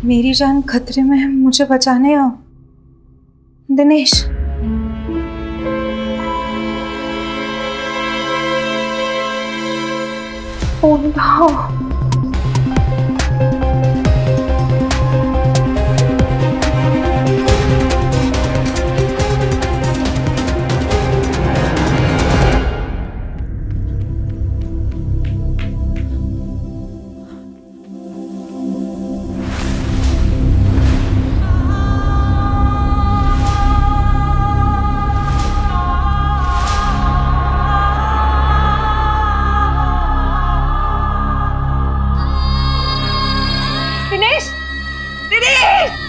मेरी जान खतरे में है, मुझे बचाने आओ। दिनेश, फोन उठाओ। Dinesh, Dinesh!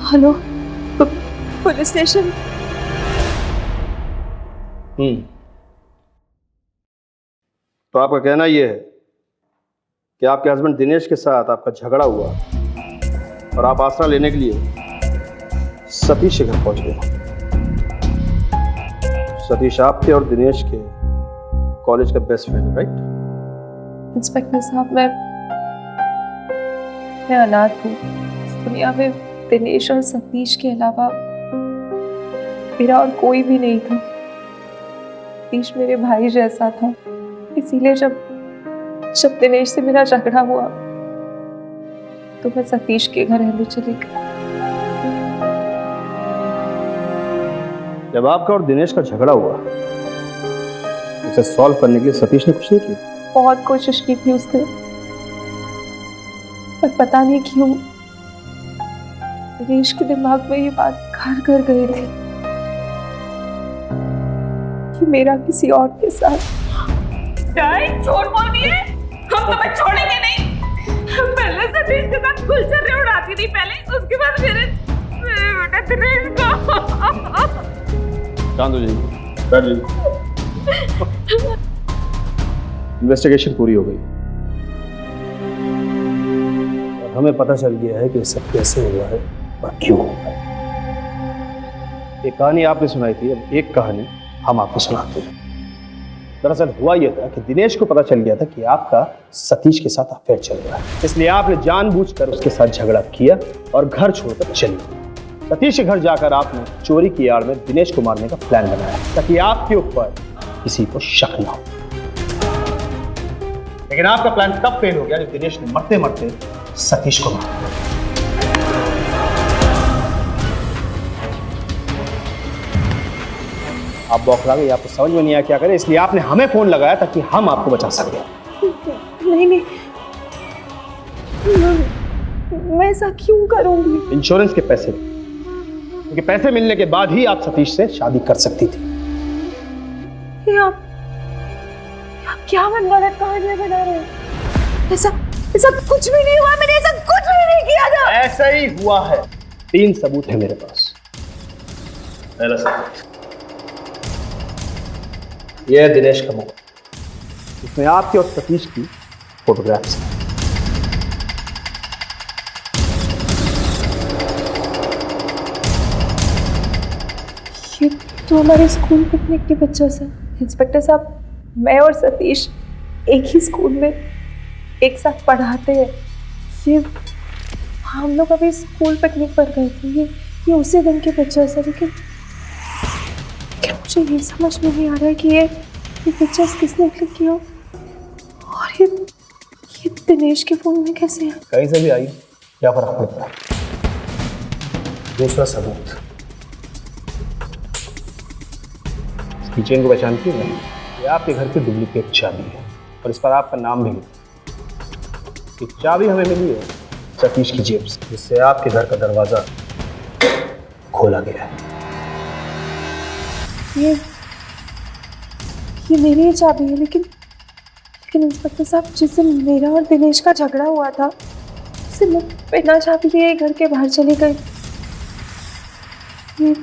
Hello, police station. तो आपका कहना यह है कि आपके हस्बैंड दिनेश के साथ आपका झगड़ा हुआ और आप आसरा लेने के लिए सतीश के घर पहुंच गए। सतीश आपके और दिनेश के कॉलेज का बेस्ट फ्रेंड है, राइट? इंस्पेक्टर साहब, मैं अनाथ हूँ। इस दुनिया में दिनेश और सतीश के अलावा मेरा और कोई भी नहीं था। सतीश मेरे भाई जैसा था, इसीलिए जब दिनेश से मेरा झगड़ा हुआ तो मैं सतीश के घर रहने चली गई। जब आपका और दिनेश का झगड़ा हुआ, उसे सॉल्व करने के लिए सतीश ने कुछ नहीं किया? बहुत कोशिश की थी उसने, पर पता नहीं क्यों दिनेश के दिमाग में ये बात घर कर गई थी कि मेरा किसी और के साथ। झूठ बोल रही है, हम तुम्हें छोड़ेंगे नहीं। पहले सतीश के साथ गुलछर्रे उड़ाती थी, पहले उसके बाद मेरे बेटा दिनेश को। चांदू जी, बैठ जी। इन्वेस्टिगेशन पूरी हो गई और हमें पता चल गया है कि ये सब कैसे हुआ है और क्यों हुआ है। एक कहानी आपने सुनाई थी, अब एक कहानी हम आपको सुनाते हैं। दरअसल हुआ यह था कि दिनेश को पता चल गया था कि आपका सतीश के साथ अफेयर चल रहा है, इसलिए आपने जानबूझकर उसके साथ झगड़ा किया और घर छोड़कर चली गई। सतीश के घर जाकर आपने चोरी की आड़ में दिनेश को मारने का प्लान बनाया ताकि आपके ऊपर किसी को शक न हो। लेकिन आपका प्लान तब फेल हो गया जब दिनेश ने मरते मरते सतीश को मार दिया। आप बौखला गई, आपको समझ में नहीं आया क्या करें, इसलिए आपने हमें फोन लगाया ताकि हम आपको बचा सकें। नहीं, मैं ऐसा क्यों करूंगी? इंश्योरेंस के पैसे, क्योंकि पैसे मिलने के बाद ही आप सतीश से शादी कर सकती थी। ये आप क्या मनगढ़ंत कहानियां बना रहे हैं? ऐसा कुछ भी नहीं हुआ, मैंने ऐसा कुछ भी नहीं किया था। ऐसा ही हुआ है। 3 सबूत है मेरे पास। पहला सबूत, यह है दिनेश का मोबाइल, इसमें आपके और सतीश की फोटोग्राफ्स हैं। ये तो हमारे स्कूल पिकनिक की पिक्चर्स है। इंस्पेक्टर साहब, मैं और सतीश एक ही स्कूल में एक साथ पढ़ाते हैं। ये हम लोग अभी स्कूल पिकनिक पर गए थे। ये उसी दिन की पिक्चर्स है, लेकिन मुझे ये समझ में नहीं आ रहा है कि ये पिक्चर्स किसने क्लिक किया और ये दिनेश के फोन में कैसे है? कहीं से भी आई, क्या फर्क पड़ता है। दूसरा सबूत, कीचेन को पहचानती है ना, ये आपके घर की डुप्लीकेट चाबी है और इस पर आपका नाम भी है। ये चाबी हमें मिली है सतीश की जेब से, जिससे आपके घर का दरवाजा खोला गया है। ये मेरी ही चाबी है, लेकिन इंस्पेक्टर साहब, जिस दिन मेरा और दिनेश का झगड़ा हुआ था उस दिन मैं बिना चाबी लिए घर के बाहर चली गई। ये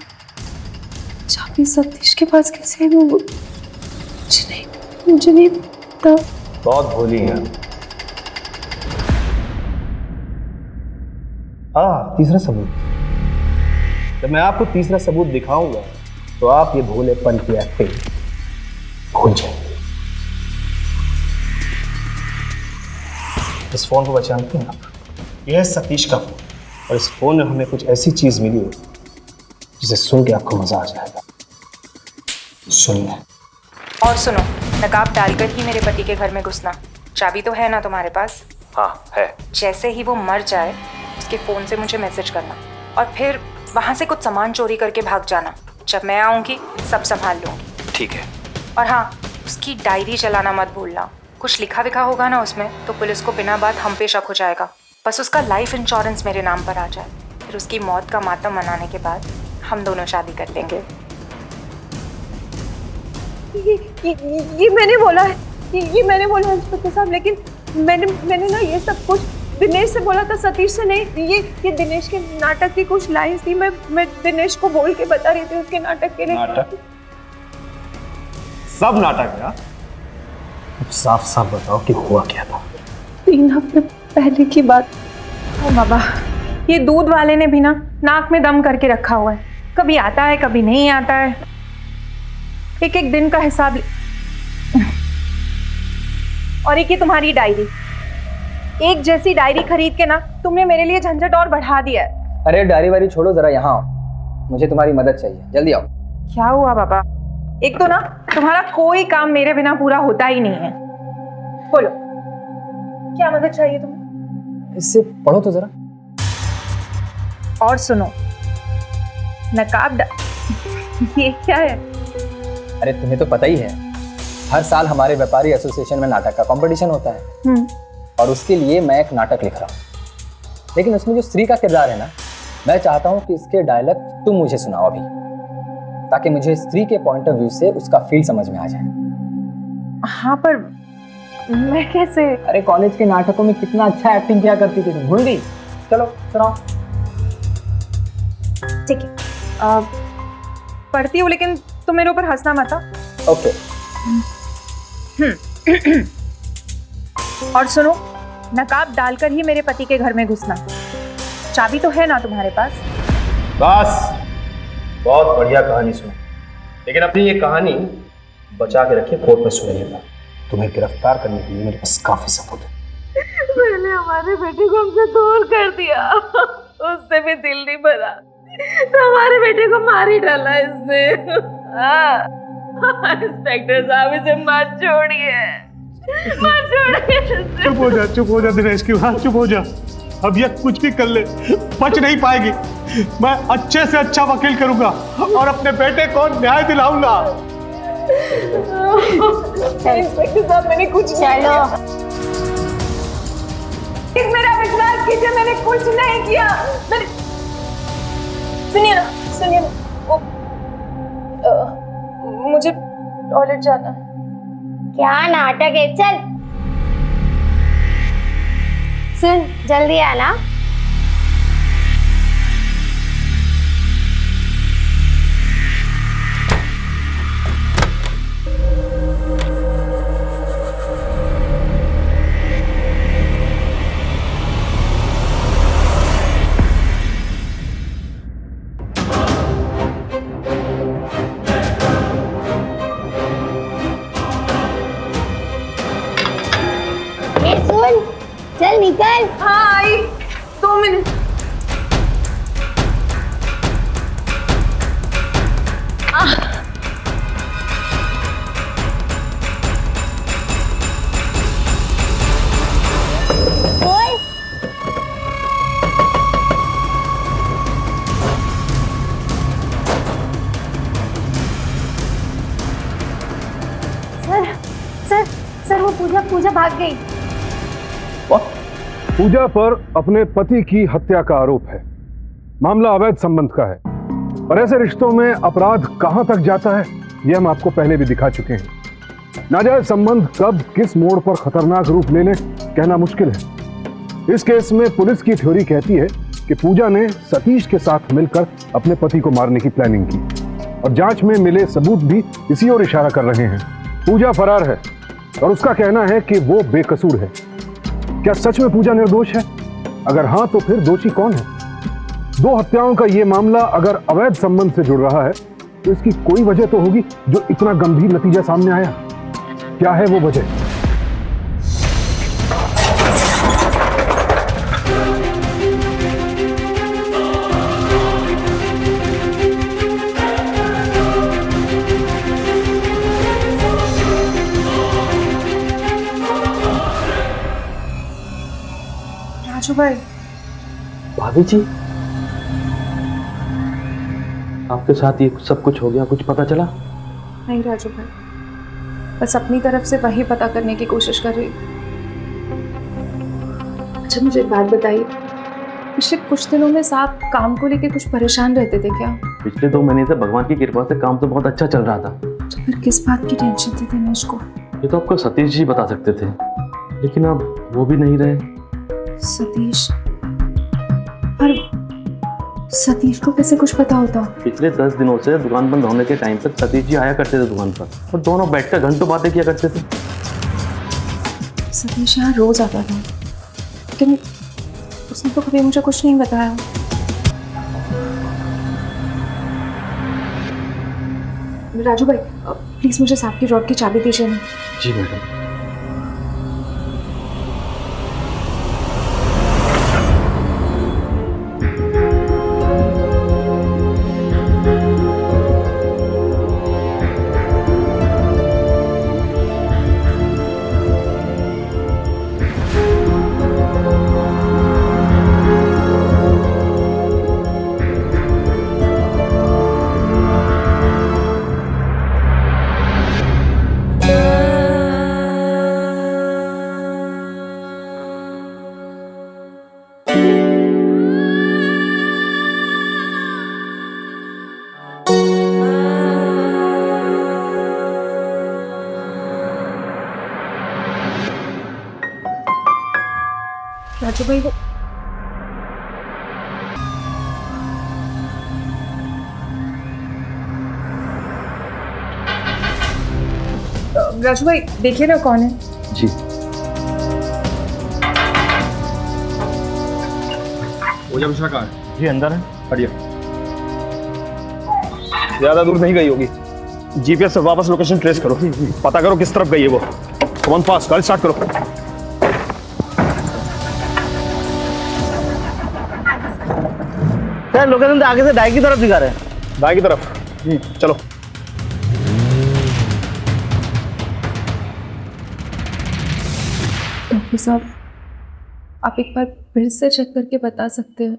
चाबी सतीश के पास कैसे है? मुझे नहीं पता। बहुत भोली हैं। हाँ, तीसरा सबूत। जब मैं आपको तीसरा सबूत दिखाऊंगा तो आप ये भोलेपन की एक्टिंग भूल जाएंगे। इस फोन को पहचानते हैं आप? यह है सतीश का फोन और इस फोन में हमें कुछ ऐसी चीज मिली है जिसे सुन के आपको मजा आ जाएगा। सुनिए। और सुनो, नकाब डालकर ही मेरे पति के घर में घुसना। चाबी तो है ना तुम्हारे पास? हाँ है। जैसे ही वो मर जाए उसके फोन से मुझे मैसेज करना और फिर वहां से कुछ सामान चोरी करके भाग जाना। जब मैं आऊंगी सब संभाल लूंगी। ठीक है। और हाँ, उसकी डायरी चलाना मत भूलना। कुछ लिखा विखा होगा ना उसमें तो पुलिस को बिना बात हम पे शक हो जाएगा। बस उसका लाइफ इंश्योरेंस मेरे नाम पर आ जाए, फिर उसकी मौत का मातम मनाने के बाद हम दोनों शादी कर लेंगे। ये मैंने बोला है, ये मैंने बोला है इंस्पेक्टर साहब, लेकिन मैंने ना ये सब कुछ दिनेश से बोला था, सतीश से नहीं। ये दिनेश के नाटक की कुछ लाइंस थी, मैं दिनेश को बोल के बता रही थी उसके नाटक के लिए। नाटक? सब नाटक है? अब साफ साफ बताओ कि हुआ क्या था। 3 हफ्ते पहले की बात। ओ बाबा, ये दूध वाले ने भी ना नाक में दम करके रखा हुआ है। कभी आता है कभी नहीं आता है। एक एक दिन का हिसाब और एक ये तुम्हारी डायरी, एक जैसी डायरी खरीद के ना तुमने मेरे लिए झंझट और बढ़ा दिया है। अरे डायरी वारी छोड़ो, जरा यहाँ आओ, मुझे तुम्हारी मदद चाहिए, जल्दी आओ। क्या हुआ बाबा? एक तो ना तुम्हारा कोई काम मेरे बिना पूरा होता ही नहीं है। बोलो क्या मदद चाहिए तुम्हें? इससे पढ़ो तो जरा। और सुनो, नकाब ये क्या है? अरे तुम्हें तो पता ही है, हर साल हमारे व्यापारी एसोसिएशन में नाटक का कंपटीशन होता है और उसके लिए मैं एक नाटक लिख रहा हूँ। लेकिन उसमें जो स्त्री का किरदार है ना, मैं चाहता हूँ कि इसके डायलॉग तुम मुझे सुनाओ अभी, ताकि मुझे स्त्री के पॉइंट ऑफ व्यू से उसका फील समझ में आ जाए। हाँ, पर मैं कैसे? अरे कॉलेज के नाटकों में कितना अच्छा एक्टिंग किया करती थी तुम, भूल गई? चलो सुनाओ। ठीक है, पढ़ती हूँ, लेकिन तुम मेरे ऊपर हंसना मत। ओके। और सुनो, नकाब डालकर ही मेरे पति के घर में घुसना। चाबी तो है ना तुम्हारे पास? बस, बहुत बढ़िया कहानी सुनी, लेकिन अपनी ये कहानी बचा के रखिए, कोर्ट में सुनिएगा। तुम्हें गिरफ्तार करने के लिए मेरे पास काफी सबूत है। मैंने हमारे बेटे को हमसे दूर कर दिया, उससे भी दिल नहीं भरा, तो हमारे बेटे को मार ही डाला इसने। इंस्पेक्टर साहब, इसे मत छोड़िए, मत छोड़िए। चुप हो जा दिनेश की बात, चुप हो जा। अब ये कुछ भी कर ले बच नहीं पाएगी। मैं अच्छे से अच्छा वकील करूंगा और अपने बेटे को न्याय दिलाऊंगा। इंस्पेक्टर साहब, मैंने कुछ नहीं किया। मेरा विश्वास कीजिए, मैंने कुछ नहीं किया। सुनिए ना, मुझे टॉयलेट जाना है। क्या नाटक है, चल सुन, जल्दी आना। ये सुन, चल निकल। हाँ आई। पूजा पूजा भाग गई। पूजा पर अपने पति की हत्या का आरोप है। मामला अवैध संबंध का है और ऐसे रिश्तों में अपराध कहां तक जाता है यह हम आपको पहले भी दिखा चुके हैं। नाजायज संबंध कब किस मोड़ पर खतरनाक रूप ले ले कहना मुश्किल है। इस केस में पुलिस की थ्योरी कहती है कि पूजा ने सतीश के साथ मिलकर अपने पति को मारने की प्लानिंग की और जांच में मिले सबूत भी इसी ओर इशारा कर रहे हैं। पूजा फरार है और उसका कहना है कि वो बेकसूर है। क्या सच में पूजा निर्दोष है? अगर हां तो फिर दोषी कौन है? 2 हत्याओं का यह मामला अगर अवैध संबंध से जुड़ रहा है तो इसकी कोई वजह तो होगी जो इतना गंभीर नतीजा सामने आया। क्या है वो वजह? राजू भाई, भाभी जी, आपके साथ ये सब कुछ हो गया, कुछ पता चला? नहीं राजू भाई, बस अपनी तरफ से वही पता करने की कोशिश कर रही। अच्छा मुझे एक बात बताइए, पिछले कुछ दिनों में साहब काम को लेके कुछ परेशान रहते थे क्या? पिछले 2 महीने से भगवान की कृपा से काम तो बहुत अच्छा चल रहा था। तो फिर किस बात की टेंशन थी दिनेश को? ये तो आपको सतीश जी बता सकते थे, लेकिन अब वो भी नहीं रहे। सतीश? पर सतीश को कैसे कुछ पता होता? पिछले 10 दिनों से दुकान बंद होने के टाइम पर सतीश जी आया करते थे दुकान पर और दोनों बैठकर घंटों बातें किया करते थे। सतीश यहाँ रोज आता था, लेकिन उसने तो कभी मुझे कुछ नहीं बताया। राजू भाई प्लीज मुझे सांप की रॉड की चाबी दीजिए ना। जी मैडम। राजू भाई वो राजू भाई देखिए ना कौन है। जी पूजा मिश्रा कहाँ है? जी अंदर है। हटिए, ज्यादा दूर नहीं गई होगी। जीपीएस से वापस लोकेशन ट्रेस करो, पता करो किस तरफ गई है वो। कम फास्ट, गाड़ी स्टार्ट करो। सर लोकेशन तो आगे से डाई की तरफ दिखा रहे हैं। दाएं की तरफ? चलो। डॉक्टर साहब आप एक बार फिर से चेक करके बता सकते हैं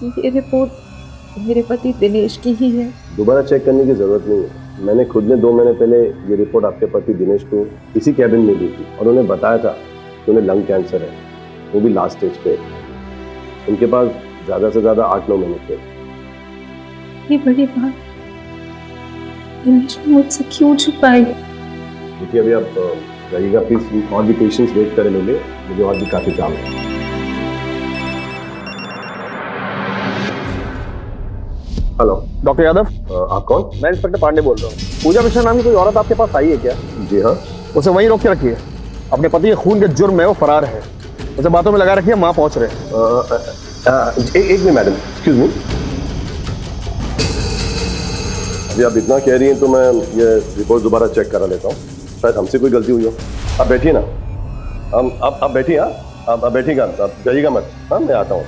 कि ये रिपोर्ट मेरे पति दिनेश की ही है? दोबारा चेक करने की जरूरत नहीं है। मैंने खुद ने 2 महीने पहले ये रिपोर्ट आपके पति दिनेश को इसी कैबिन में दी थी और उन्हें बताया था कि उन्हें लंग कैंसर है, वो भी लास्ट स्टेज पे। उनके पास ज्यादा से ज्यादा 8-9 महीने थे। ये बड़ी बात दिनेश ने मुझसे क्यों छुपाई? देखिए अभी आप रहिएगा प्लीज, और भी पेशेंट्स वेट करे लोगे, मुझे और भी काफी काम है। हेलो डॉक्टर यादव, आप कौन? मैं इंस्पेक्टर पांडे बोल रहा हूँ। पूजा मिश्रा नाम की कोई औरत आपके पास आई है क्या? जी हाँ। उसे वहीं रोक के रखिए। अपने पति के खून के जुर्म में वो फरार है। उसे बातों में लगा रखिए, माँ पहुंच रहे हैं। एक मिनट मैडम, एक्सक्यूज मी। अभी आप इतना कह रही हैं तो मैं ये रिपोर्ट दोबारा चेक करा लेता हूँ, शायद हमसे कोई गलती हुई हो। आप बैठिए ना, आप बैठिए। हाँ आप बैठिएगा, आप जाइएगा मत। हाँ मैं आता हूँ।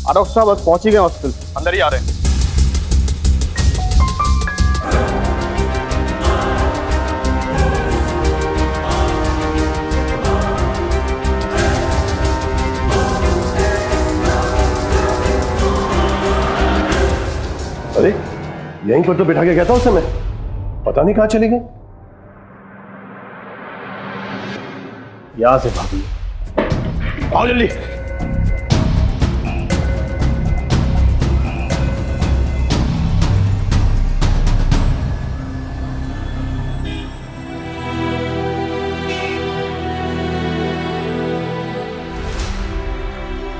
डॉक्टर साहब बस पहुंच ही गए हॉस्पिटल, अंदर ही आ रहे हैं। यहीं पर तो बिठा के गया था उसे मैं, पता नहीं कहाँ चली गई। यहां से भाभी, आओ जल्दी।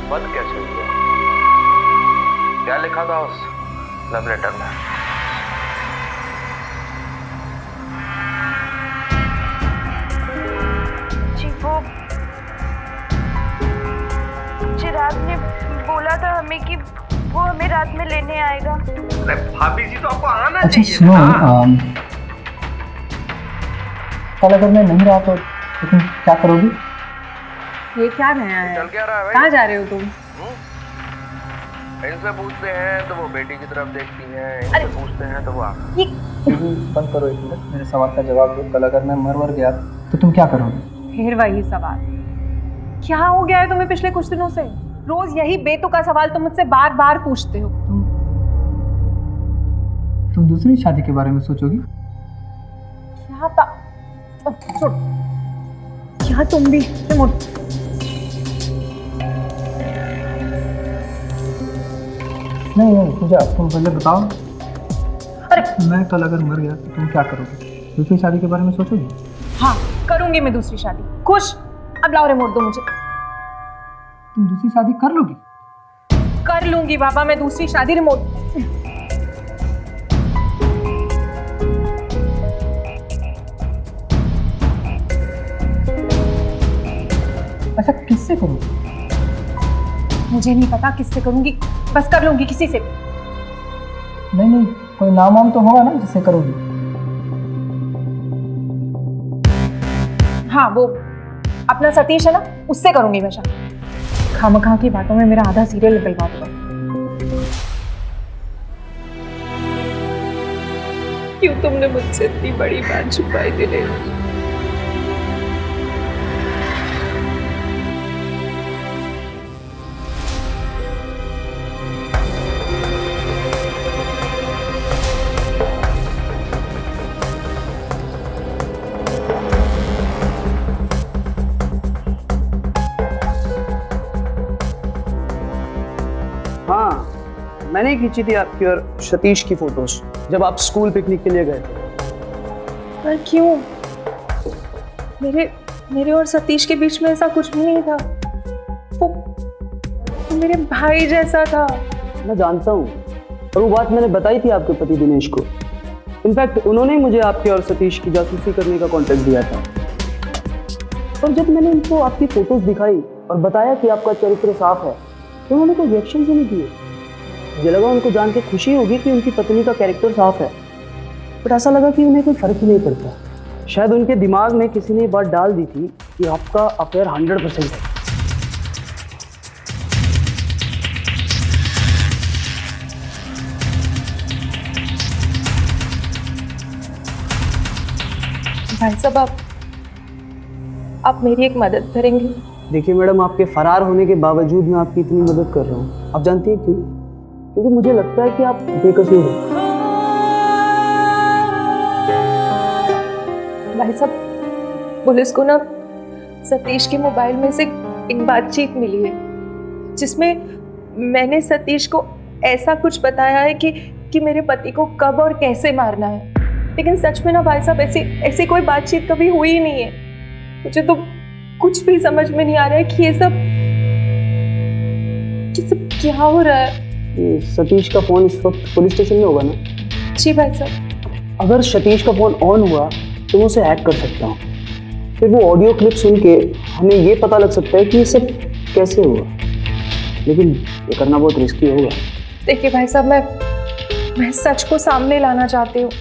मत कैसे हुआ? क्या लिखा था उस लव लेटर में? जी वो चिराग ने बोला था हमें कि वो हमें रात में लेने आएगा। अरे भाभी जी तो आपको आना अच्छा चाहिए सुनो, था। कल अगर मैं नहीं रहा तो तुम क्या करोगी? ये क्या नया है? चल क्या रहा है भाई? कहाँ जा रहे हो तुम? इनसे पूछते हैं तो वो बेटी की तरफ देखती हैं, इनसे पूछते हैं तो वो ये बंद करो एक मिनट, मेरे सवाल का जवाब दो। कल अगर मैं मर गया तो तुम क्या करोगे? फिर वही सवाल, क्या हो गया है तुम्हें पिछले कुछ दिनों से? रोज यही बेतुका सवाल तुम मुझसे बार बार पूछते हो। तुम दूसरी शादी के बारे में सोचोगी? क्या तुम भी नहीं पूजा, तुम पहले बताओ। अरे मैं कल अगर मर गया तो तुम क्या करोगे? दूसरी शादी के बारे में सोचोगी? हाँ करूंगी मैं दूसरी शादी। खुश? अब लाओ रिमोट दो मुझे। तुम दूसरी शादी कर लोगी? कर लूंगी बाबा मैं दूसरी शादी। रिमोट अच्छा किससे करोगी? मुझे नहीं पता किससे करूंगी, बस कर लूंगी किसी से। नहीं कोई नाम वाम तो होगा ना जिससे करोगी? हाँ वो अपना सतीश है ना, उससे करूंगी मैं शादी। खामखा की बातों में मेरा आधा सीरियल निकलवा दूंगा। क्यों तुमने मुझसे इतनी बड़ी बात छुपाई दिले? हाँ, मैंने खींची थी आपकी और सतीश की फोटोज जब आप स्कूल पिकनिक के लिए गए थे। पर क्यों? मेरे और सतीश के बीच में ऐसा कुछ भी नहीं था। वो मेरे भाई जैसा था। मैं जानता हूँ, और वो बात मैंने बताई थी आपके पति दिनेश को। इनफैक्ट उन्होंने ही मुझे आपके और सतीश की जासूसी करने का कॉन्ट्रैक्ट दिया था। और जब मैंने उनको आपकी फोटोज दिखाई और बताया कि आपका चरित्र साफ है तो उन्होंने कोई रिएक्शन ही नहीं दिए। मुझे लगा उनको जान के खुशी होगी कि उनकी पत्नी का कैरेक्टर साफ है, बट ऐसा लगा कि उन्हें कोई फर्क ही नहीं पड़ता। शायद उनके दिमाग में किसी ने बात डाल दी थी कि आपका अफेयर 100% है। भाई साहब आप मेरी एक मदद करेंगे? देखिए मैडम, आपके फरार होने के बावजूद मैं आपकी इतनी मदद कर रहा हूँ। आप जानती हैं क्यों? क्योंकि मुझे लगता है कि आप बेकसूर हो। भाई साहब पुलिस को ना सतीश के मोबाइल में से एक बातचीत मिली है जिसमें मैंने सतीश को ऐसा कुछ बताया है कि मेरे पति को कब और कैसे मारना है। लेकिन सच में ना भाई साहब ऐसी कोई बातचीत कभी हुई ही नहीं है। मुझे तो कुछ भी समझ में नहीं आ रहा है कि ये सब क्या हो रहा है। सतीश का फोन इस वक्त पुलिस स्टेशन में होगा ना? जी भाई साहब। अगर सतीश का फोन ऑन हुआ तो मैं उसे हैक कर सकता हूँ। फिर वो ऑडियो क्लिप सुन के हमें ये पता लग सकता है कि ये सब कैसे हुआ। लेकिन ये करना बहुत रिस्की होगा। देखिए भाई साहब मैं सच को सामने लाना चाहती हूँ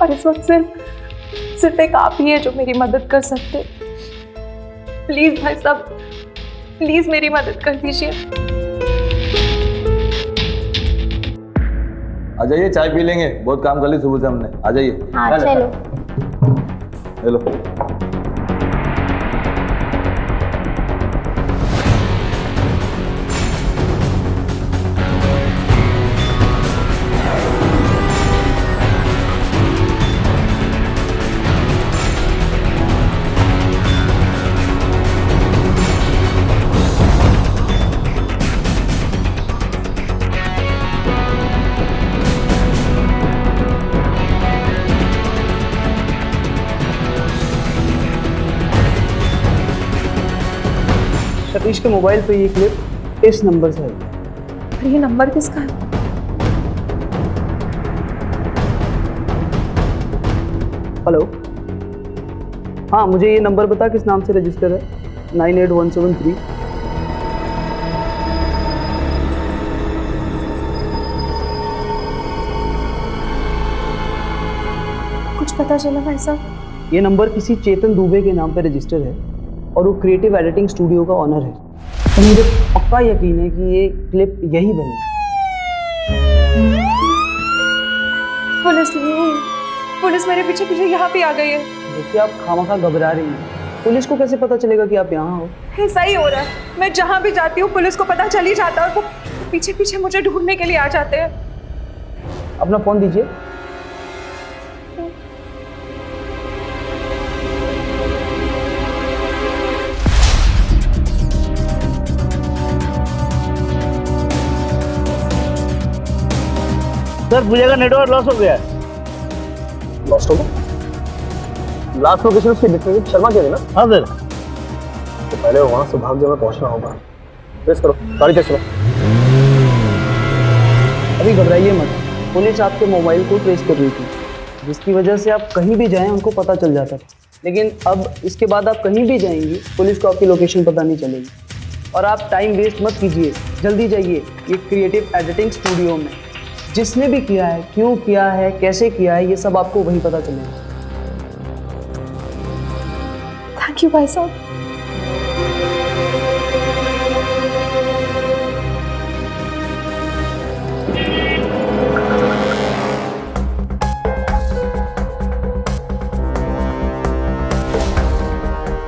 और इस वक्त सिर्फ एक आप ही है जो मेरी मदद कर सकते। प्लीज भाई साहब, प्लीज मेरी मदद कर दीजिए। आ जाइए, चाय पी लेंगे, बहुत काम कर ली सुबह से हमने। आ जाइए। हाँ चलो। हेलो। सतीश के मोबाइल पे ये क्लिप इस नंबर से आई। और ये नंबर किसका है? हेलो, हाँ मुझे ये नंबर बता किस नाम से रजिस्टर है। 98173। कुछ पता चला भाई साहब? ये नंबर किसी चेतन दुबे के नाम पे रजिस्टर है और वो क्रिएटिव एडिटिंग स्टूडियो का ऑनर है। तो मुझे पक्का यकीन है कि ये क्लिप यही बनी। पुलिस मेरे पीछे पीछे यहाँ पे आ गई है। देखिए आप खामखा घबरा रही हैं। पुलिस को कैसे पता चलेगा कि आप यहाँ हो? ऐसा ही हो रहा है, मैं जहाँ भी जाती हूँ पुलिस को पता चल ही जाता है और वो पीछे पीछे मुझे ढूंढने के लिए आ जाते हैं। अपना फोन दीजिए। सर पूजा का नेटवर्क लॉस हो गया है। लॉस्ट हो गया? लास्ट लोकेशन उसकी विक्रांत शर्मा की है ना? हाँ सर। तो पहले वहां से भाग जाना पहुंचना होगा। ट्रेस करो, गाड़ी ट्रेस करो। अभी घबराइए मत, पुलिस आपके मोबाइल को ट्रेस कर रही थी, जिसकी वजह से आप कहीं भी जाएं उनको पता चल जाता था। लेकिन अब इसके बाद आप कहीं भी जाएंगी पुलिस को आपकी लोकेशन पता नहीं चलेगी। और आप टाइम वेस्ट मत कीजिए, जल्दी जाइए ये क्रिएटिव एडिटिंग स्टूडियो में। जिसने भी किया है, क्यों किया है, कैसे किया है, ये सब आपको वहीं पता चलेगा। थैंक यू भाई साहब।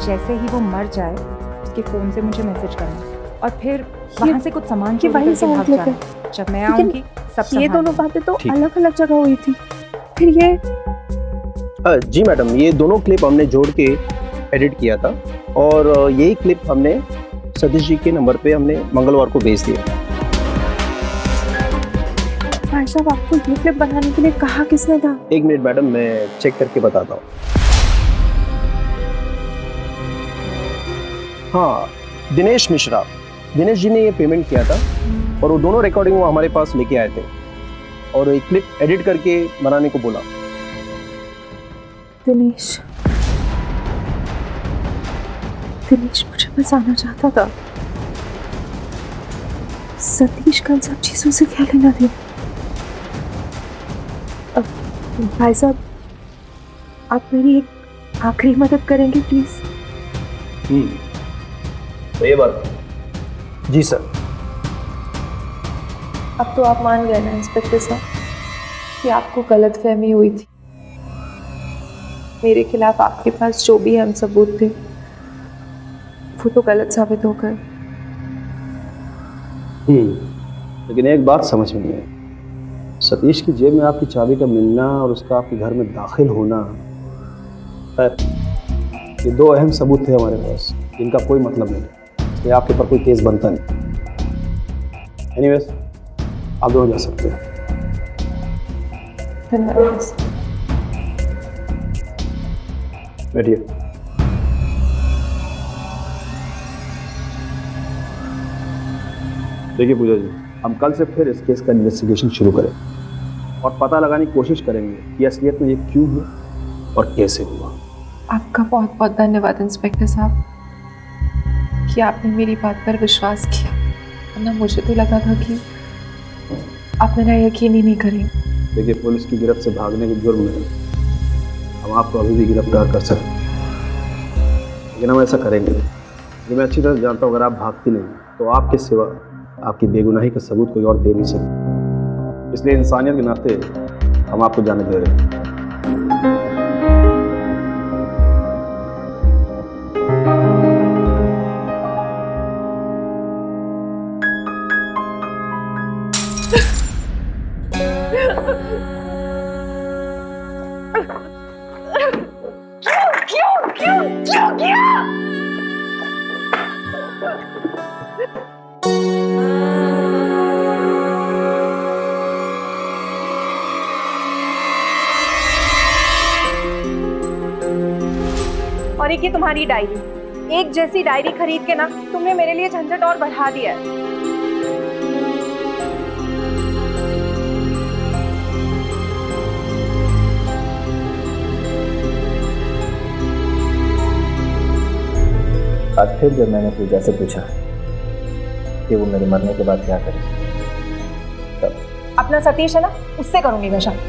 जैसे ही वो मर जाए उसके फ़ोन से मुझे मैसेज करना और फिर वहाँ से कुछ सामान चोरी वही करके भाग समझ जाना। जब मैं आऊँगी सब ये संभाल दोनों बातें तो अलग अलग जगह हुई थी, फिर ये जी मैडम, ये दोनों क्लिप हमने जोड़ के एडिट किया था और यही क्लिप हमने सतीश जी के नंबर पे हमने मंगलवार को भेज दिया। भाई साहब आपको ये क्लिप बनाने के लिए कहा किसने था? एक मिनट मैडम, मैं चेक करके बताता हूँ। हाँ, दिनेश मिश्रा, दिनेश जी ने ये पेमेंट किया था और वो दोनों रिकॉर्डिंग वो हमारे पास लेके आए थे और एक क्लिप एडिट करके बनाने को बोला। दिनेश मुझे फंसाना चाहता था। सतीश का इन सब चीजों से क्या लेना था? भाई साहब आप मेरी एक आखिरी मदद करेंगे प्लीज? तो ये बात। जी सर। अब तो आप मान गए ना इंस्पेक्टर साहब कि आपको गलतफहमी हुई थी। मेरे खिलाफ आपके पास जो भी अहम सबूत थे वो तो गलत साबित हो गए। लेकिन एक बात समझ में नहीं आई, सतीश की जेब में आपकी चाबी का मिलना और उसका आपके घर में दाखिल होना, ये दो अहम सबूत थे हमारे पास जिनका कोई मतलब नहीं, इसलिए आपके ऊपर कोई केस बनता नहीं। एनीवेज आप दोनों जा सकते हैं। धन्यवाद। बैठिए। देखिए पूजा जी, हम कल से फिर इस केस का इन्वेस्टिगेशन शुरू करें और पता लगाने की कोशिश करेंगे कि असलियत में ये क्यों हुआ और कैसे हुआ। आपका बहुत बहुत धन्यवाद इंस्पेक्टर साहब कि आपने मेरी बात पर विश्वास किया, वरना मुझे तो लगा था कि आप मेरा यकीन ही नहीं करेंगे। देखिए, पुलिस की गिरफ्त से भागने के जुर्म में हम आपको अभी भी गिरफ्तार कर सकते हैं, लेकिन हम ऐसा करेंगे। जो मैं अच्छी तरह जानता हूँ, अगर आप भागती नहीं तो आपके सिवा आपकी बेगुनाही का सबूत कोई और दे नहीं सकता, इसलिए इंसानियत के नाते हम आपको जाने दे रहे हैं। क्यों किया? और एक ये तुम्हारी डायरी, एक जैसी डायरी खरीद के ना तुमने मेरे लिए झंझट और बढ़ा दिया है। आज फिर जब मैंने पूजा से पूछा कि वो मेरे मरने के बाद क्या करेगी, तब अपना सतीश है ना, उससे करूंगी मैं शादी।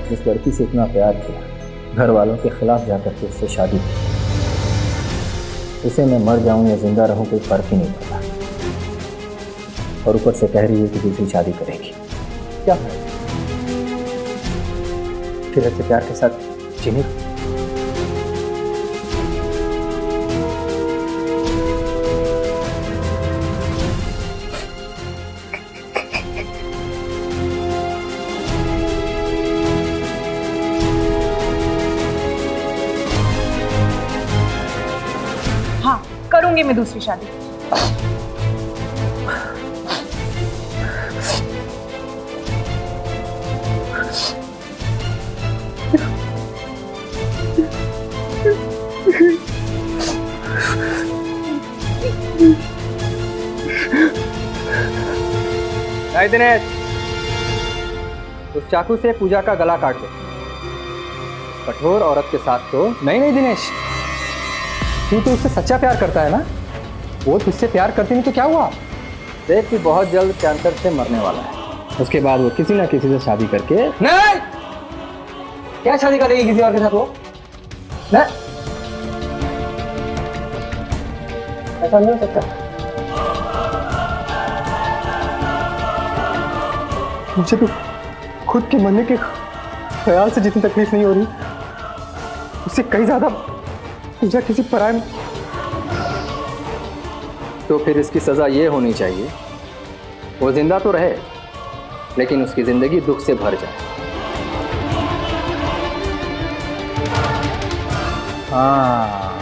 जिस लड़की से इतना प्यार किया, घर वालों के खिलाफ जाकर के उससे शादी की, उसे मैं मर जाऊं या जिंदा रहूं कोई फर्क ही नहीं पड़ता, और ऊपर से कह रही है कि दूसरी शादी करेगी। क्या फर्क? फिर ऐसे प्यार के साथ जीने। हाँ, करूंगी मैं दूसरी शादी। नहीं दिनेश, उस चाकू से पूजा का गला काट दे। उस कठोर औरत के साथ तो नहीं दिनेश, तू तो उससे सच्चा प्यार करता है ना, वो तुझसे प्यार करती नहीं तो क्या हुआ? देख कि बहुत जल्द कैंसर से मरने वाला है, उसके बाद वो किसी ना किसी से शादी करके। नहीं, क्या शादी करेगी किसी और के साथ वो? नहीं, ऐसा नहीं हो सकता। मुझे तो खुद के मरने के ख्याल से जितनी तकलीफ नहीं हो रही, उससे कहीं ज्यादा पूजा किसी पराये। तो फिर इसकी सजा ये होनी चाहिए, वो जिंदा तो रहे लेकिन उसकी जिंदगी दुख से भर जाए। हाँ,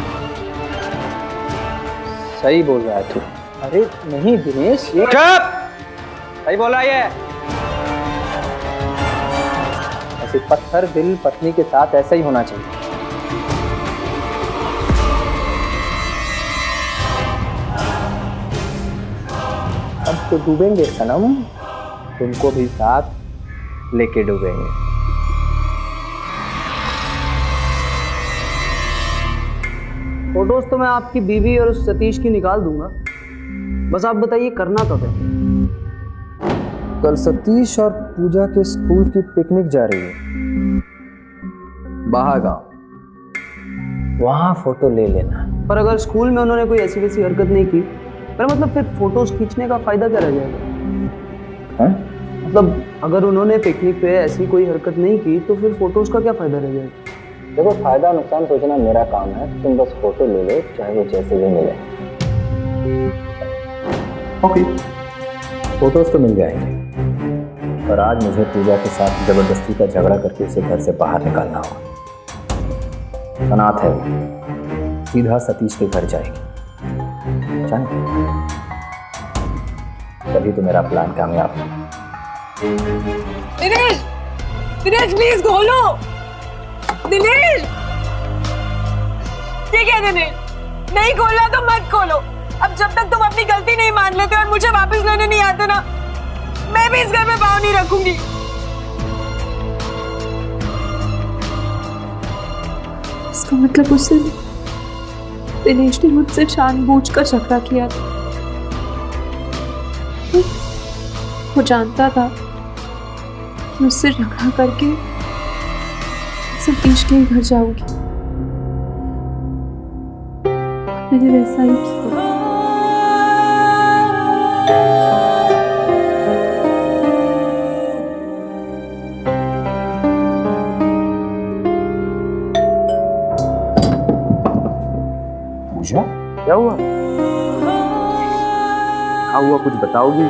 सही बोल रहा है तू। अरे नहीं दिनेश, ये चुप, सही बोला ये। ऐसे पत्थर दिल पत्नी के साथ ऐसा ही होना चाहिए। अब तो डूबेंगे सनम, तुमको भी साथ लेके डूबेंगे। फोटोज तो मैं आपकी बीवी और उस सतीश की निकाल दूंगा, बस आप बताइए करना कब है? कल सतीश और पूजा के स्कूल की पिकनिक जा रही है बाहर गांव, वहां फोटो ले लेना। पर अगर स्कूल में उन्होंने कोई ऐसी वैसी हरकत नहीं की, पर मतलब फिर फोटोज खींचने का फायदा क्या रह जाएगा? हैं? मतलब अगर उन्होंने पिकनिक पे ऐसी कोई हरकत नहीं की तो फिर फोटोज का क्या फायदा रह जाएगा? देखो, फायदा नुकसान सोचना मेरा काम है, तुम बस फोटो ले लो, चाहे वो जैसे भी मिले। ओके, फोटोज तो मिल जाएंगे, पर आज मुझे पूजा के साथ जबरदस्ती का झगड़ा करके उसे घर से बाहर निकालना होगा। अनाथ है वो, सीधा सतीश के घर जाएगी, जाने तभी तो मेरा प्लान कामयाब है। दिनेश, दिनेश प्लीज खोलो। दिनेश, ठीक है दिनेश, नहीं खोलना तो मत खोलो। अब जब तक तुम अपनी गलती नहीं मान लेते और मुझे वापस लेने नहीं आते ना, मैं भी इस घर में पाँव नहीं रखूंगी। इसका मतलब उससे दिनेश ने मुझसे जानबूझकर झगड़ा किया था। वो जानता था मुझसे झगड़ा करके सतीश के घर जाऊंगी, मैंने वैसा ही किया। पूजा, क्या हुआ? क्या हुआ, कुछ बताओगी?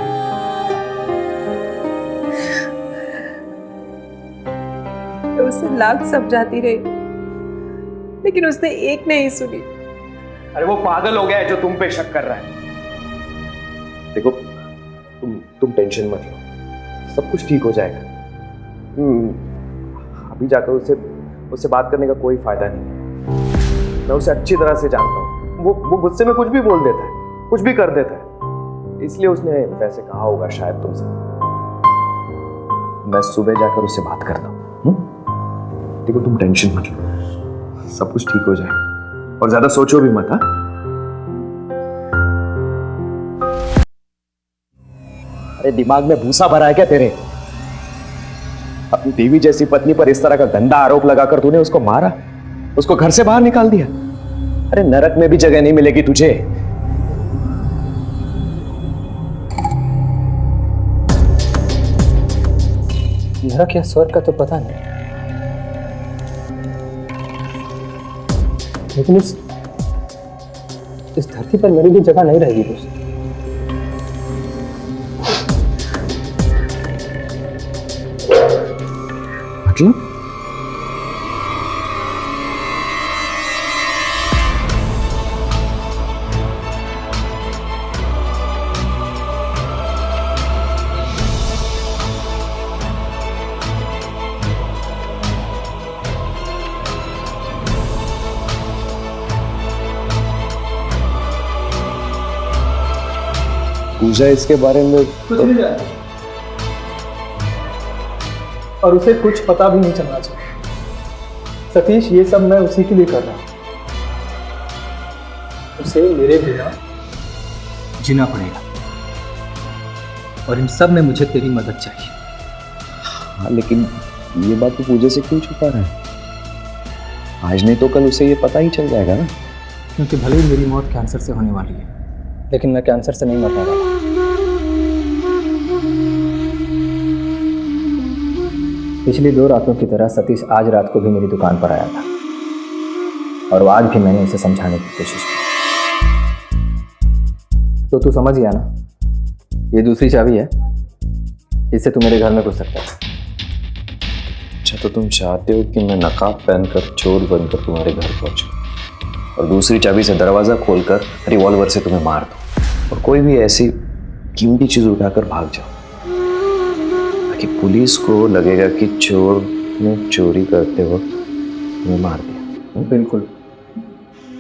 उससे लाख समझाती रही, लेकिन उसने एक नहीं सुनी। अरे वो पागल हो गया है जो तुम पे शक कर रहा है। देखो, तुम टेंशन मत लो, सब कुछ ठीक हो जाएगा। अभी जाकर उसे उससे बात करने का कोई फायदा नहीं है। मैं उसे अच्छी तरह से जानता हूँ। वो गुस्से में कुछ भी बोल देता है, कुछ भी कर देता है, इसलिए उसने वैसे कहा होगा शायद तुमसे। मैं सुबह जाकर उससे बात करता हूँ। देखो तुम टेंशन मत लो, सब कुछ ठीक हो जाए और ज्यादा सोचो भी मत। हाँ, अरे दिमाग में भूसा भरा है क्या तेरे? अपनी देवी जैसी पत्नी पर इस तरह का गंदा आरोप लगाकर तूने उसको मारा, उसको घर से बाहर निकाल दिया। अरे नरक में भी जगह नहीं मिलेगी तुझे। नरक या स्वर्ग का तो पता नहीं, लेकिन इस धरती पर मेरी भी जगह नहीं रहेगी दोस्त। मतलब पूजा इसके बारे में कुछ नहीं जाने, और उसे कुछ पता भी नहीं चलना चाहिए। सतीश, ये सब मैं उसी के लिए कर रहा हूं। उसे मेरे बिना जीना पड़ेगा, और इन सब में मुझे तेरी मदद चाहिए। हाँ, लेकिन ये बात तो पूजा से क्यों छुपा रहा है? आज नहीं तो कल उसे ये पता ही चल जाएगा ना। क्योंकि भले ही मेरी मौत कैंसर से होने वाली है, लेकिन मैं कैंसर से नहीं मरने वाला। पिछली 2 रातों की तरह सतीश आज रात को भी मेरी दुकान पर आया था, और आज भी मैंने उसे समझाने की कोशिश की। तो तू समझ गया ना, ये दूसरी चाबी है, इससे तू मेरे घर में घुस सकता है। अच्छा, तो तुम चाहते हो कि मैं नकाब पहनकर चोर बनकर तुम्हारे घर पहुंचूं और दूसरी चाबी से दरवाजा खोलकर रिवॉल्वर से तुम्हें मार दूं और कोई भी ऐसी कीमती चीज उठाकर भाग जाओ, ताकि पुलिस को लगेगा कि चोर ने चोरी करते वक्त तुम्हें मार दिया। बिल्कुल,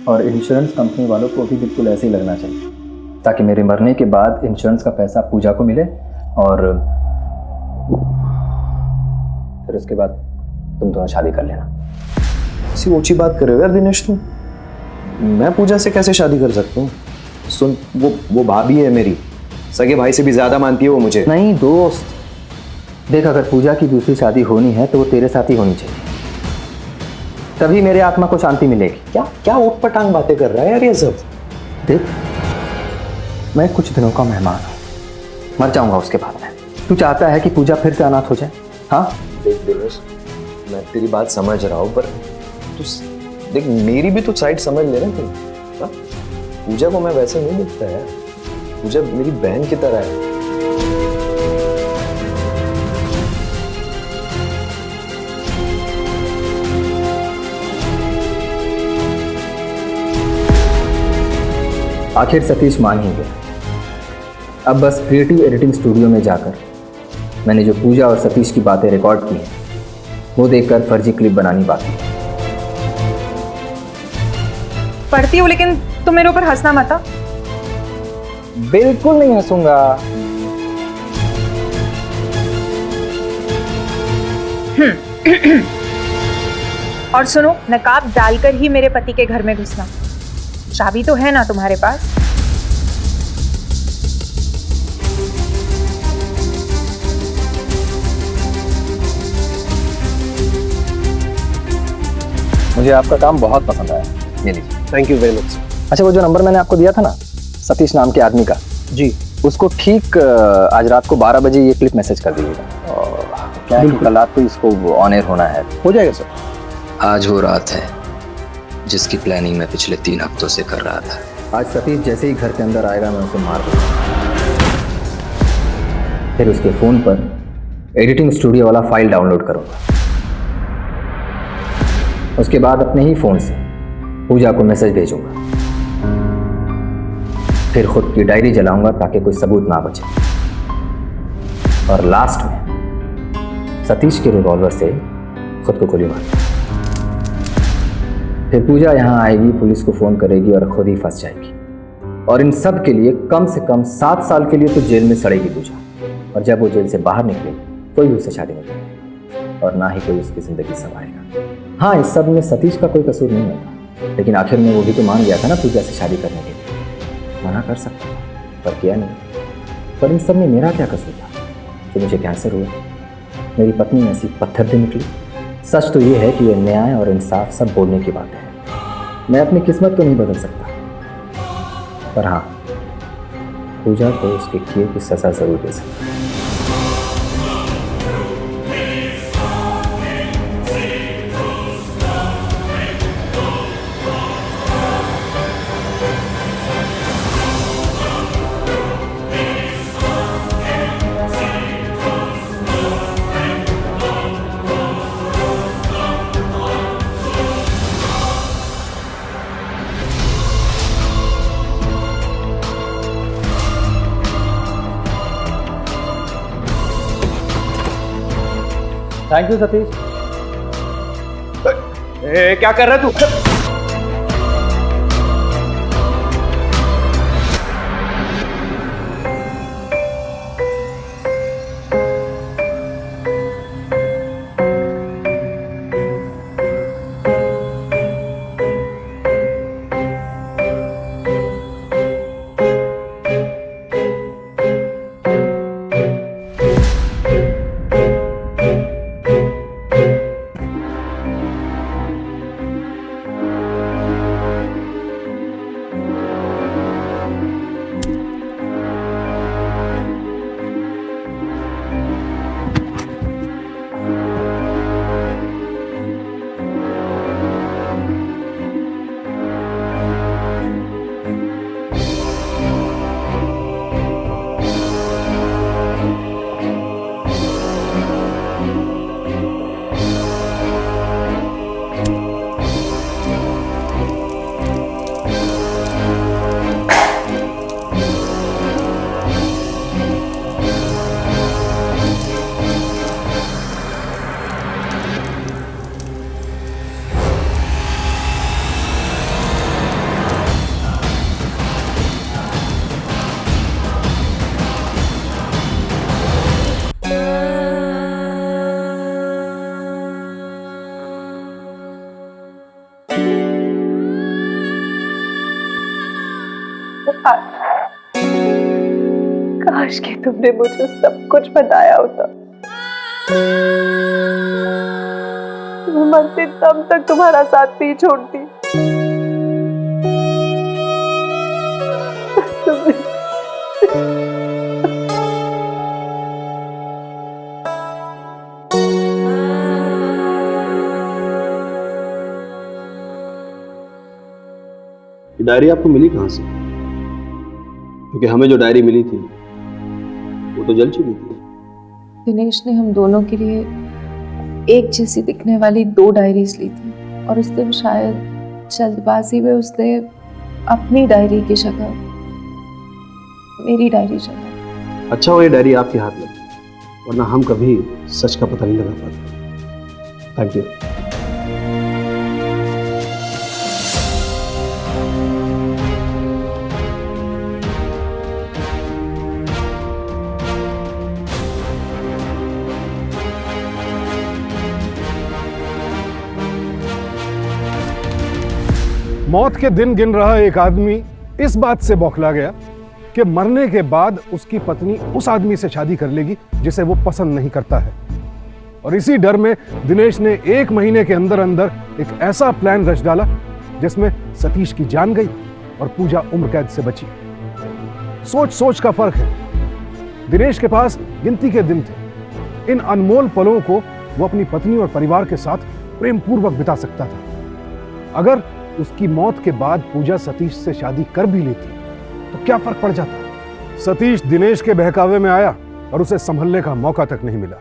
और इंश्योरेंस कंपनी वालों को भी बिल्कुल ऐसे ही लगना चाहिए, ताकि मेरे मरने के बाद इंश्योरेंस का पैसा पूजा को मिले, और फिर उसके बाद तुम दोनों शादी कर लेना। ऐसी ऊंची बात कर रहे हो यार दिनेश तुम। मैं पूजा से कैसे शादी कर सकता हूँ? सुन, वो भाभी है मेरी, सगे भाई से भी ज्यादा मानती है वो मुझे। नहीं दोस्त, देख, अगर पूजा की दूसरी शादी होनी है तो वो तेरे साथ ही होनी चाहिए, तभी मेरे आत्मा को शांति मिलेगी। क्या क्या ऊटपटांग बातें कर रहा है यार ये सब? देख, मैं कुछ दिनों का मेहमान हूँ, मर जाऊंगा उसके बाद में। तू चाहता है कि पूजा फिर से अनाथ हो जाए? हाँ देख दिनेश, मैं तेरी बात समझ रहा हूँ, पर तू देख मेरी भी तो साइड समझ ले ना तुम। हाँ? पूजा को मैं वैसे नहीं देखता यार, पूजा मेरी बहन की तरह है। आखिर सतीश मान ही गया। अब बस क्रिएटिव एडिटिंग स्टूडियो में जाकर मैंने जो पूजा और सतीश की बातें रिकॉर्ड की हैं, वो देखकर फर्जी क्लिप बनानी बाकी है। पढ़ती हूँ, लेकिन तुम मेरे ऊपर हंसना मत। बिल्कुल नहीं हंसूंगा। और सुनो, नकाब डालकर ही मेरे पति के घर में घुसना। चाबी तो है ना तुम्हारे पास? मुझे आपका काम बहुत पसंद आया, ये लीजिए। Thank you very much. अच्छा, वो जो नंबर मैंने आपको दिया था ना, सतीश नाम के आदमी का, जी, उसको ठीक आज रात को 12 बजे ये क्लिप मैसेज कर दीजिएगा। क्या है कि कल रात को इसको ऑन एयर होना है। हो जाएगा सर। आज वो रात है जिसकी प्लानिंग मैं पिछले 3 हफ्तों से कर रहा था। आज सतीश जैसे ही घर के अंदर आएगा, मैं उसे मार दूंगा। फिर उसके फोन पर एडिटिंग स्टूडियो वाला फाइल डाउनलोड करूंगा। उसके बाद अपने ही फोन से पूजा को मैसेज भेजूंगा। फिर खुद की डायरी जलाऊंगा ताकि कोई सबूत ना बचे। और लास्ट में सतीश के रिवॉल्वर से खुद को गोली मार। फिर पूजा यहाँ आएगी, पुलिस को फ़ोन करेगी और खुद ही फंस जाएगी। और इन सब के लिए कम से कम 7 साल के लिए तो जेल में सड़ेगी पूजा। और जब वो जेल से बाहर निकलेगी कोई भी उससे शादी नहीं करेगा और ना ही कोई उसकी ज़िंदगी संभालेगा। हाँ, इस सब में सतीश का कोई कसूर नहीं होता, लेकिन आखिर में वो भी तो मान गया था ना पूजा से शादी करने के लिए। मना कर सकता था पर किया नहीं। पर इन सब में मेरा क्या कसूर था कि मुझे कैंसर हुआ, मेरी पत्नी ऐसी पत्थर दे निकली। सच तो ये है कि ये न्याय और इंसाफ सब बोलने की बात है। मैं अपनी किस्मत तो नहीं बदल सकता, पर हाँ, पूजा को उसके किए की सजा जरूर दे सकता है। Thank you Satish. क्या कर रहा है तू? काश कि तुमने मुझे सब कुछ बताया होता। मैं मरते दम तक तुम्हारा साथ नहीं छोड़ती। ये डायरी आपको मिली कहाँ से? क्योंकि हमें जो डायरी मिली थी वो तो जल चुकी थी। दिनेश ने हम दोनों के लिए एक जैसी दिखने वाली 2 डायरीज ली थी और उस दिन शायद जल्दबाजी में उसने अपनी डायरी की जगह मेरी डायरी चला। अच्छा वो ये डायरी आपके हाथ लगी, वरना हम कभी सच का पता नहीं लगा पाते। Thank you. मौत के दिन गिन रहा एक आदमी इस बात से बौखला गया कि मरने के बाद उसकी पत्नी उस आदमी से शादी कर लेगी जिसे वो पसंद नहीं करता है। और इसी डर में दिनेश ने 1 महीने के अंदर अंदर एक ऐसा प्लान रच डाला जिसमें सतीश की जान गई और पूजा उम्र कैद से बची। सोच सोच का फर्क है। दिनेश के पास गिनती के दिन थे। इन अनमोल पलों को वो अपनी पत्नी और परिवार के साथ प्रेम पूर्वक बिता सकता था। अगर उसकी मौत के बाद पूजा सतीश से शादी कर भी लेती तो क्या फर्क पड़ जाता। सतीश दिनेश के बहकावे में आया और उसे संभलने का मौका तक नहीं मिला।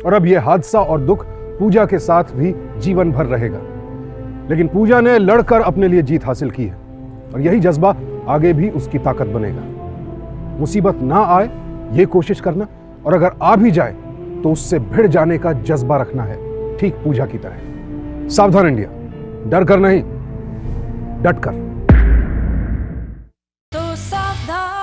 और अब यह हादसा और दुख पूजा के साथ भी जीवन भर रहेगा। लेकिन पूजा ने लड़कर अपने लिए जीत हासिल की है और यही जज्बा आगे भी उसकी ताकत बनेगा। मुसीबत ना आए ये कोशिश करना, और अगर आ भी जाए तो उससे भिड़ जाने का जज्बा रखना है, ठीक पूजा की तरह। सावधान इंडिया, डर कर नहीं, डट कर। तो सावधान